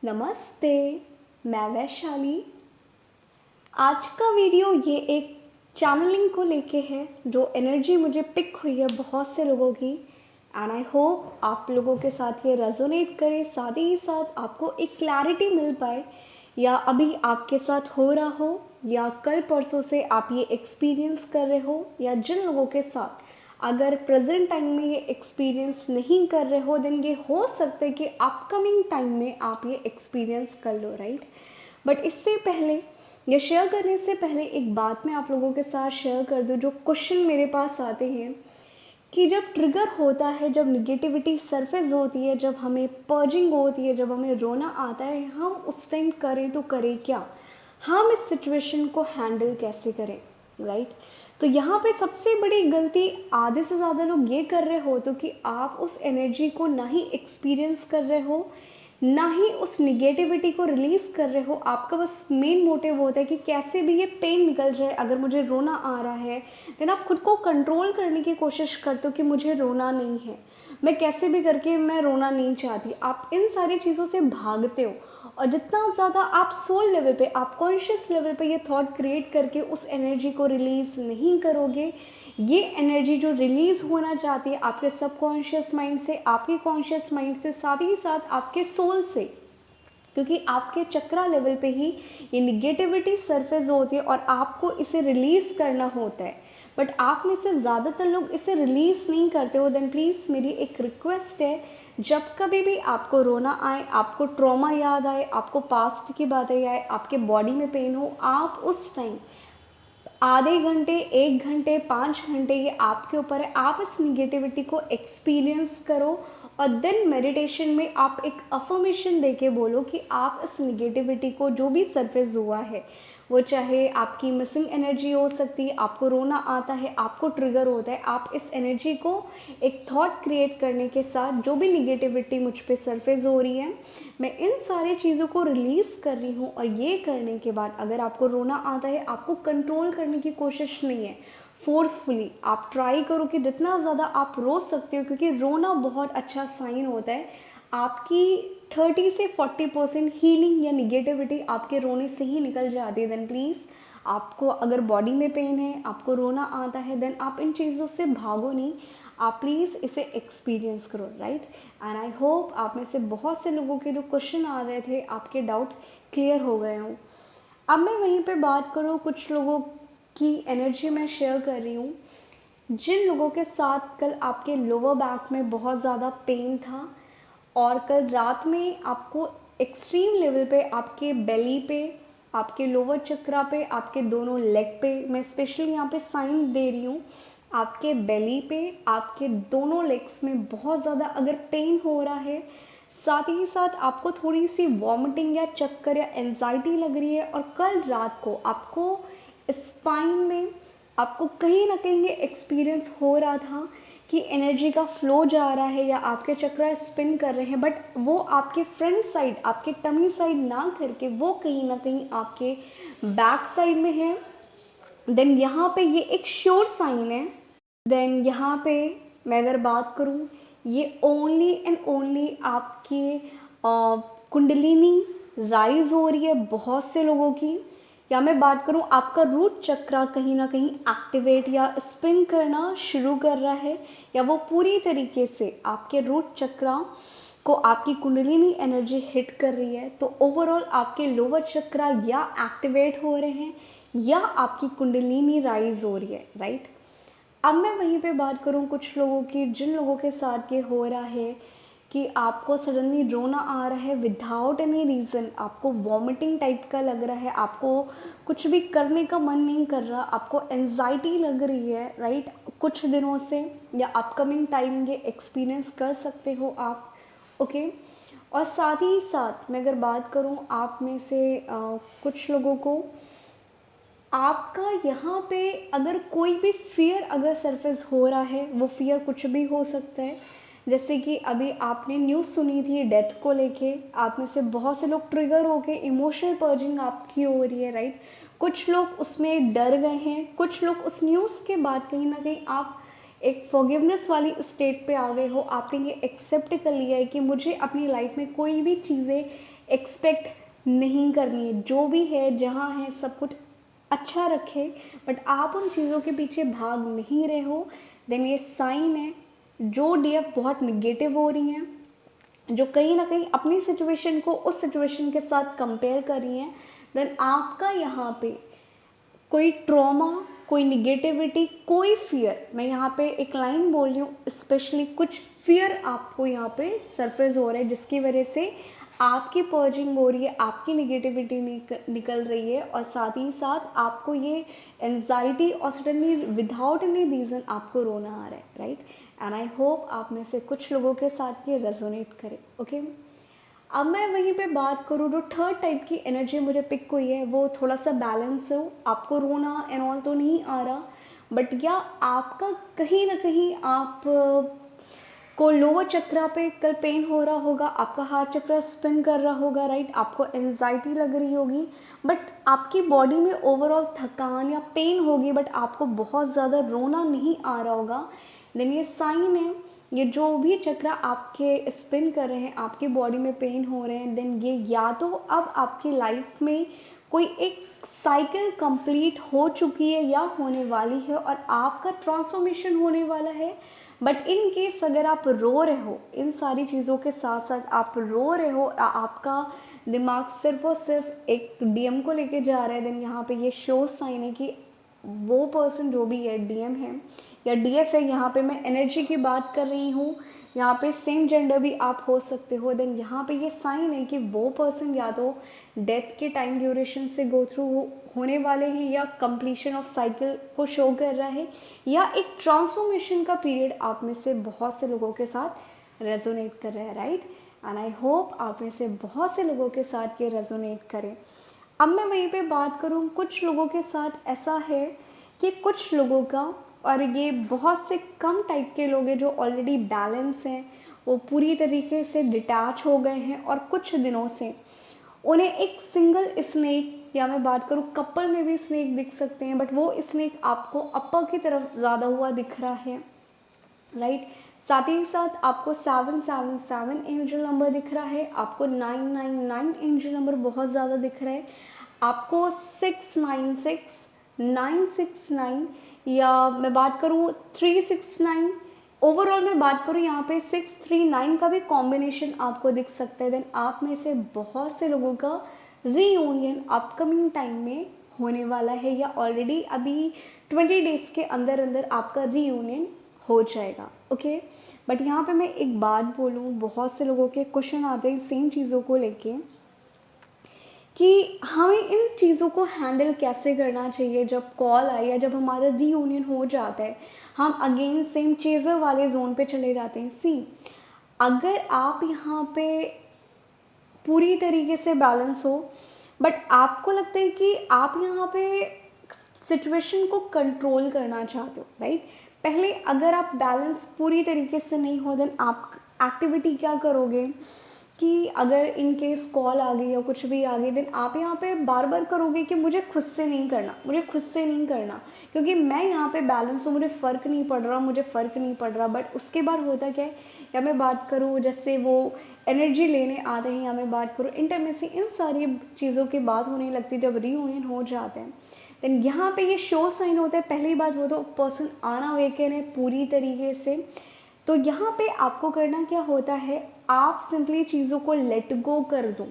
नमस्ते। मैं वैशाली। आज का वीडियो ये एक चैनलिंग को लेके है, जो एनर्जी मुझे पिक हुई है बहुत से लोगों की, एंड आई होप आप लोगों के साथ ये रेजोनेट करे, साथ ही साथ आपको एक क्लैरिटी मिल पाए, या अभी आपके साथ हो रहा हो, या कल परसों से आप ये एक्सपीरियंस कर रहे हो, या जिन लोगों के साथ अगर प्रेजेंट टाइम में ये एक्सपीरियंस नहीं कर रहे हो, देन ये हो सकता है कि अपकमिंग टाइम में आप ये एक्सपीरियंस कर लो, राइट। बट इससे पहले, ये शेयर करने से पहले एक बात मैं आप लोगों के साथ शेयर कर दूँ। जो क्वेश्चन मेरे पास आते हैं कि जब ट्रिगर होता है, जब निगेटिविटी सरफेस होती है, जब हमें पर्जिंग होती है, जब हमें रोना आता है, हम उस टाइम करें तो करें क्या, हम इस सिचुएशन को हैंडल कैसे करें, राइट। तो यहाँ पे सबसे बड़ी गलती आधे से ज़्यादा लोग ये कर रहे हो तो कि आप उस एनर्जी को ना ही एक्सपीरियंस कर रहे हो, ना ही उस निगेटिविटी को रिलीज़ कर रहे हो। आपका बस मेन मोटिव होता है कि कैसे भी ये पेन निकल जाए। अगर मुझे रोना आ रहा है, देन आप खुद को कंट्रोल करने की कोशिश करते हो कि मुझे रोना नहीं है, मैं कैसे भी करके मैं रोना नहीं चाहती। आप इन सारी चीज़ों से भागते हो, और जितना ज़्यादा आप सोल लेवल पे, आप कॉन्शियस लेवल पे ये थॉट क्रिएट करके उस एनर्जी को रिलीज़ नहीं करोगे, ये एनर्जी जो रिलीज़ होना चाहती है आपके सबकॉन्शियस माइंड से, आपके कॉन्शियस माइंड से, साथ ही साथ आपके सोल से, क्योंकि आपके चक्रा लेवल पे ही ये निगेटिविटी सरफेस होती है और आपको इसे रिलीज़ करना होता है। बट आप में से ज़्यादातर लोग इसे रिलीज़ नहीं करते हो। देन प्लीज़ मेरी एक रिक्वेस्ट है, जब कभी भी आपको रोना आए, आपको ट्रॉमा याद आए, आपको पास्ट की बातें आए, आपके बॉडी में पेन हो, आप उस टाइम आधे घंटे, 1 घंटे, 5 घंटे, ये आपके ऊपर है, आप इस निगेटिविटी को एक्सपीरियंस करो। और देन मेडिटेशन में आप एक अफर्मेशन दे के बोलो कि आप इस निगेटिविटी को, जो भी सरफेस हुआ है, वो चाहे आपकी मिसिंग एनर्जी हो सकती है, आपको रोना आता है, आपको ट्रिगर होता है, आप इस एनर्जी को एक थॉट क्रिएट करने के साथ, जो भी निगेटिविटी मुझ पे सरफेस हो रही है, मैं इन सारी चीज़ों को रिलीज़ कर रही हूँ। और ये करने के बाद अगर आपको रोना आता है, आपको कंट्रोल करने की कोशिश नहीं है, फोर्सफुली आप ट्राई करो कि जितना ज़्यादा आप रो सकते हो, क्योंकि रोना बहुत अच्छा साइन होता है। आपकी 30 से 40% हीलिंग या निगेटिविटी आपके रोने से ही निकल जाती है। देन प्लीज़, आपको अगर बॉडी में पेन है, आपको रोना आता है, देन आप इन चीज़ों से भागो नहीं, आप प्लीज़ इसे एक्सपीरियंस करो, राइट। एंड आई होप आप में से बहुत से लोगों के जो क्वेश्चन आ रहे थे, आपके डाउट क्लियर हो गए हों। अब मैं वहीं पे बात करूँ, कुछ लोगों की एनर्जी मैं शेयर कर रही हूँ, जिन लोगों के साथ कल आपके लोअर बैक में बहुत ज़्यादा पेन था, और कल रात में आपको एक्सट्रीम लेवल पे आपके बेली पे, आपके लोअर चक्रा पे, आपके दोनों लेग पे, मैं स्पेशली यहाँ पे साइन दे रही हूँ, आपके बेली पे, आपके दोनों लेग्स में बहुत ज़्यादा अगर पेन हो रहा है, साथ ही साथ आपको थोड़ी सी वॉमिटिंग या चक्कर या एंजाइटी लग रही है, और कल रात को आपको स्पाइन में, आपको कहीं ना कहीं ये एक्सपीरियंस हो रहा था कि एनर्जी का फ्लो जा रहा है, या आपके चक्र स्पिन कर रहे हैं, बट वो आपके फ्रंट साइड, आपके टमी साइड ना करके वो कहीं ना कहीं आपके बैक साइड में है। देन यहाँ पे ये एक श्योर साइन है। देन यहाँ पे मैं अगर बात करूँ, ये ओनली एंड ओनली आपकी कुंडलिनी राइज हो रही है बहुत से लोगों की, या मैं बात करूँ आपका रूट चक्रा कहीं ना कहीं एक्टिवेट या स्पिन करना शुरू कर रहा है, या वो पूरी तरीके से आपके रूट चक्रा को आपकी कुंडलिनी एनर्जी हिट कर रही है। तो ओवरऑल आपके लोअर चक्रा या एक्टिवेट हो रहे हैं, या आपकी कुंडलिनी राइज हो रही है, राइट। अब मैं वहीं पे बात करूँ कुछ लोगों की, जिन लोगों के साथ ये हो रहा है कि आपको सडनली रोना आ रहा है विदाउट एनी रीज़न, आपको वॉमिटिंग टाइप का लग रहा है, आपको कुछ भी करने का मन नहीं कर रहा, आपको एंजाइटी लग रही है, राइट, कुछ दिनों से, या अपकमिंग टाइम ये एक्सपीरियंस कर सकते हो आप, ओके। और साथ ही साथ मैं अगर बात करूँ आप में से कुछ लोगों को, आपका यहाँ पे अगर कोई भी फियर अगर सरफेस हो रहा है, वो फियर कुछ भी हो सकता है। जैसे कि अभी आपने न्यूज़ सुनी थी डेथ को लेके, आप में से बहुत से लोग ट्रिगर हो के इमोशनल पर्जिंग आपकी हो रही है, राइट। कुछ लोग उसमें डर गए हैं, कुछ लोग उस न्यूज़ के बाद कहीं ना कहीं आप एक फॉरगिवनेस वाली स्टेट पे आ गए हो, आपने ये एक्सेप्ट कर लिया है कि मुझे अपनी लाइफ में कोई भी चीज़ें एक्सपेक्ट नहीं करनी है। जो भी है जहाँ है सब कुछ अच्छा रखे, बट आप उन चीज़ों के पीछे भाग नहीं रहे हो, देन ये साइन है। जो डीएफ बहुत निगेटिव हो रही हैं, जो कहीं ना कहीं अपनी सिचुएशन को उस सिचुएशन के साथ कंपेयर कर रही हैं, देन आपका यहाँ पे कोई ट्रॉमा, कोई निगेटिविटी, कोई फियर, मैं यहाँ पे एक लाइन बोल रही हूँ, स्पेशली कुछ फियर आपको यहाँ पे सरफेस हो रहा है, जिसकी वजह से आपकी पर्जिंग हो रही है, आपकी निगेटिविटी निकल रही है, और साथ ही साथ आपको ये एंजाइटी और सडनली विदाउट एनी रीज़न आपको रोना आ रहा है, राइट। एंड आई होप आप में से कुछ लोगों के साथ ये रेजोनेट करे, ओके। अब मैं वहीं पे बात करूँ, जो थर्ड टाइप की एनर्जी मुझे पिक हुई है वो थोड़ा सा बैलेंस हो। आपको रोना एंड ऑल तो नहीं आ रहा, बट या आपका कहीं ना कहीं आप को लोअर चक्रा पे कल पेन हो रहा होगा, आपका हार्ट चक्रा स्पिन कर रहा होगा, राइट। आपको एंजाइटी लग रही होगी, बट आपकी बॉडी में ओवरऑल थकान या पेन होगी, बट आपको बहुत ज़्यादा रोना नहीं आ रहा होगा। देन ये साइन है, ये जो भी चक्रा आपके स्पिन कर रहे हैं, आपकी बॉडी में पेन हो रहे हैं, देन ये या तो अब आपकी लाइफ में कोई एक साइकिल कंप्लीट हो चुकी है या होने वाली है और आपका ट्रांसफॉर्मेशन होने वाला है। बट इन केस अगर आप रो रहे हो, इन सारी चीज़ों के साथ साथ आप रो रहे हो, आपका दिमाग सिर्फ और सिर्फ एक डीएम को लेके जा रहा है, देन यहाँ पे ये शो साइन है कि वो पर्सन जो भी है डीएम है या डीएफ है, यहाँ पे मैं एनर्जी की बात कर रही हूँ, यहाँ पे सेम जेंडर भी आप हो सकते हो। देन यहाँ पे ये साइन है कि वो पर्सन या तो डेथ के टाइम ड्यूरेशन से गो थ्रू होने वाले हैं, या कंप्लीशन ऑफ साइकिल को शो कर रहा है, या एक ट्रांसफॉर्मेशन का पीरियड आप में से बहुत से लोगों के साथ रेजोनेट कर रहा है, राइट। एंड आई होप आप में से बहुत से लोगों के साथ ये रेजोनेट करें। अब मैं वहीं पे बात करूँ, कुछ लोगों के साथ ऐसा है कि कुछ लोगों का, और ये बहुत से कम टाइप के लोग हैं जो ऑलरेडी बैलेंस हैं, वो पूरी तरीके से डिटैच हो गए हैं, और कुछ दिनों से उन्हें एक सिंगल स्नेक, या मैं बात करूँ कपल में भी स्नेक दिख सकते हैं, बट वो स्नेक आपको अपर की तरफ ज़्यादा हुआ दिख रहा है, राइट। साथ ही साथ आपको 777 एंजल नंबर दिख रहा है, आपको 999 एंजल नंबर बहुत ज़्यादा दिख रहा है, आपको 696, 969, या मैं बात करूँ 369, ओवरऑल मैं बात करूँ यहाँ पे 639 का भी कॉम्बिनेशन आपको दिख सकता है। देन आप में से बहुत से लोगों का रीयूनियन अपकमिंग टाइम में होने वाला है, या ऑलरेडी अभी 20 डेज़ के अंदर अंदर आपका रीयूनियन हो जाएगा, ओके। बट यहाँ पे मैं एक बात बोलूँ, बहुत से लोगों के क्वेश्चन आते हैं सेम चीज़ों को लेके कि हमें इन चीज़ों को हैंडल कैसे करना चाहिए जब कॉल आए या जब हमारा रीयूनियन हो जाता है, हम अगेन सेम चेज़र वाले जोन पे चले जाते हैं। सी, अगर आप यहाँ पे पूरी तरीके से बैलेंस हो, बट आपको लगता है कि आप यहाँ पे सिचुएशन को कंट्रोल करना चाहते हो, राइट। पहले अगर आप बैलेंस पूरी तरीके से नहीं हो, देन आप एक्टिविटी क्या करोगे कि अगर इन केस कॉल आ गई या कुछ भी आ गई, देन आप यहाँ पे बार बार करोगे कि मुझे खुद से नहीं करना, मुझे खुद से नहीं करना, क्योंकि मैं यहाँ पे बैलेंस हूँ, मुझे फ़र्क नहीं पड़ रहा, मुझे फ़र्क नहीं पड़ रहा। बट उसके बाद होता क्या है, या मैं बात करूँ जैसे वो एनर्जी लेने आते हैं, या मैं बात करूँ इंटीमेसी, इन सारी चीज़ों की बात होने लगती है जब रीयूनियन हो जाते हैं। देन यहाँ पे ये शो साइन होता है, पहली बात वो तो पर्सन आना वेकन है पूरी तरीके से। तो यहाँ पे आपको करना क्या होता है, आप सिंपली चीज़ों को लेट गो कर दो,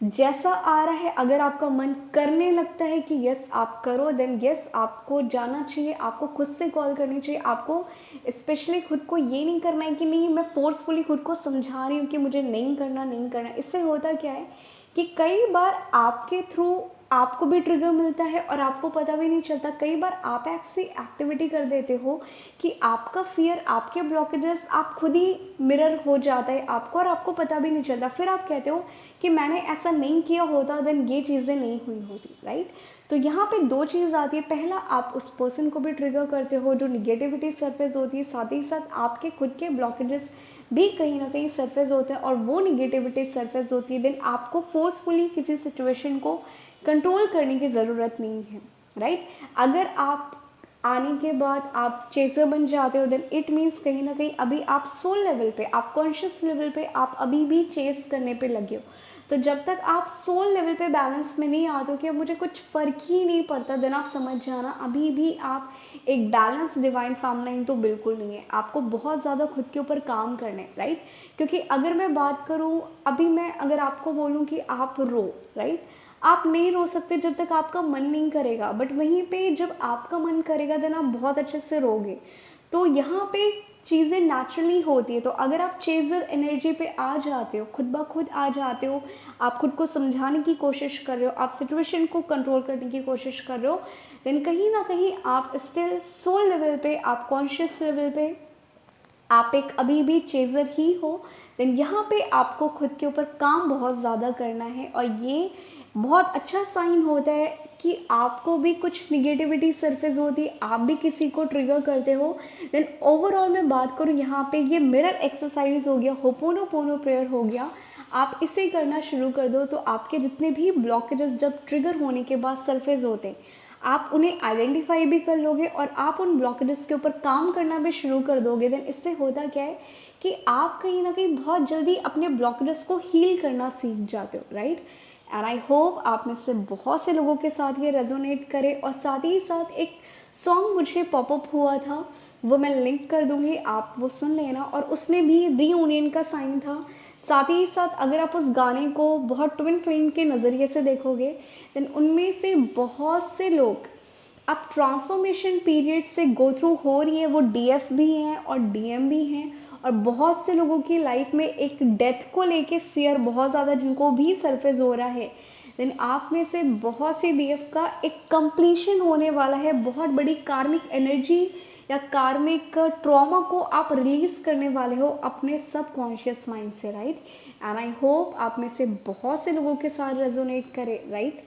जैसा आ रहा है। अगर आपका मन करने लगता है कि यस आप करो, देन यस आपको जाना चाहिए, आपको खुद से कॉल करनी चाहिए। आपको स्पेशली खुद को ये नहीं करना है कि नहीं मैं फोर्सफुली खुद को समझा रही हूँ कि मुझे नहीं करना, नहीं करना। इससे होता क्या है कि कई बार आपके थ्रू आपको भी ट्रिगर मिलता है और आपको पता भी नहीं चलता। कई बार आप ऐसी एक्टिविटी कर देते हो कि आपका फियर, आपके ब्लॉकेजेस आप खुद ही मिरर हो जाता है आपको, और आपको पता भी नहीं चलता। फिर आप कहते हो कि मैंने ऐसा नहीं किया होता, देन ये चीज़ें नहीं हुई होती, राइट। तो यहाँ पे दो चीज़ आती है, पहला आप उस पर्सन को भी ट्रिगर करते हो जो निगेटिविटी सरफेस होती है, साथ ही साथ आपके खुद के ब्लॉकेजेस भी कहीं ना कहीं सरफेस होते हैं और वो निगेटिविटी सरफेस होती है। देन आपको फोर्सफुली किसी सिचुएशन को कंट्रोल करने की ज़रूरत नहीं है, राइट। अगर आप आने के बाद आप चेजर बन जाते हो, देन इट मीन्स कहीं ना कहीं अभी आप सोल लेवल पे, आप कॉन्शियस लेवल पे आप अभी भी चेस करने पे लगे हो। तो जब तक आप सोल लेवल पे बैलेंस में नहीं आते हो कि अब मुझे कुछ फ़र्क ही नहीं पड़ता, देन आप समझ जाना अभी भी आप एक बैलेंस डिवाइन फेमिनाइन तो बिल्कुल नहीं है। आपको बहुत ज़्यादा खुद के ऊपर काम करना है, राइट। क्योंकि अगर मैं बात करूँ, अभी मैं अगर आपको बोलूँ कि आप रो, राइट, आप नहीं रो सकते जब तक आपका मन नहीं करेगा, बट वहीं पे जब आपका मन करेगा देन आप बहुत अच्छे से रोगे। तो यहाँ पे चीज़ें नेचुरली होती है। तो अगर आप चेज़र एनर्जी पे आ जाते हो, खुद ब खुद आ जाते हो, आप खुद को समझाने की कोशिश कर रहे हो, आप सिचुएशन को कंट्रोल करने की कोशिश कर रहे हो, देन कहीं ना कहीं आप स्टिल सोल लेवल पे, आप कॉन्शियस लेवल पे आप एक अभी भी चेज़र ही हो। देन यहाँ पे आपको खुद के ऊपर काम बहुत ज़्यादा करना है, और ये बहुत अच्छा साइन होता है कि आपको भी कुछ निगेटिविटी सरफेस होती है, आप भी किसी को ट्रिगर करते हो। देन ओवरऑल मैं बात करूँ यहाँ पे, ये मिरर एक्सरसाइज हो गया, होपोनोपोनो प्रेयर हो गया, आप इसे करना शुरू कर दो तो आपके जितने भी ब्लॉकेजेस जब ट्रिगर होने के बाद सरफेस होते हैं, आप उन्हें आइडेंटिफाई भी कर लोगे और आप उन ब्लॉकेजेस के ऊपर काम करना भी शुरू कर दोगे। देन इससे होता क्या है कि आप कहीं ना कहीं बहुत जल्दी अपने ब्लॉकेजेस को हील करना सीख जाते हो, राइट। एंड आई होप आप में से बहुत से लोगों के साथ ये रेजोनेट करे। और साथ ही साथ एक सॉन्ग मुझे पॉपअप हुआ था, वो मैं लिंक कर दूंगी, आप वो सुन लेना, और उसमें भी रीयूनियन का साइन था। साथ ही साथ अगर आप उस गाने को बहुत ट्विन फ्लेम के नज़रिए से देखोगे, देन उनमें से बहुत से लोग अब ट्रांसफॉर्मेशन पीरियड से गो थ्रू हो रही है, वो डीएफ भी हैं और डीएम भी हैं, और बहुत से लोगों की लाइफ में एक डेथ को लेके फियर बहुत ज़्यादा जिनको भी सरफेस हो रहा है। देन आप में से बहुत सी डीएफ का एक कंप्लीशन होने वाला है, बहुत बड़ी कार्मिक एनर्जी या कार्मिक ट्रॉमा को आप रिलीज करने वाले हो अपने सबकॉन्शियस माइंड से, राइट। एंड आई होप आप में से बहुत से लोगों के साथ रेजोनेट करे, राइट।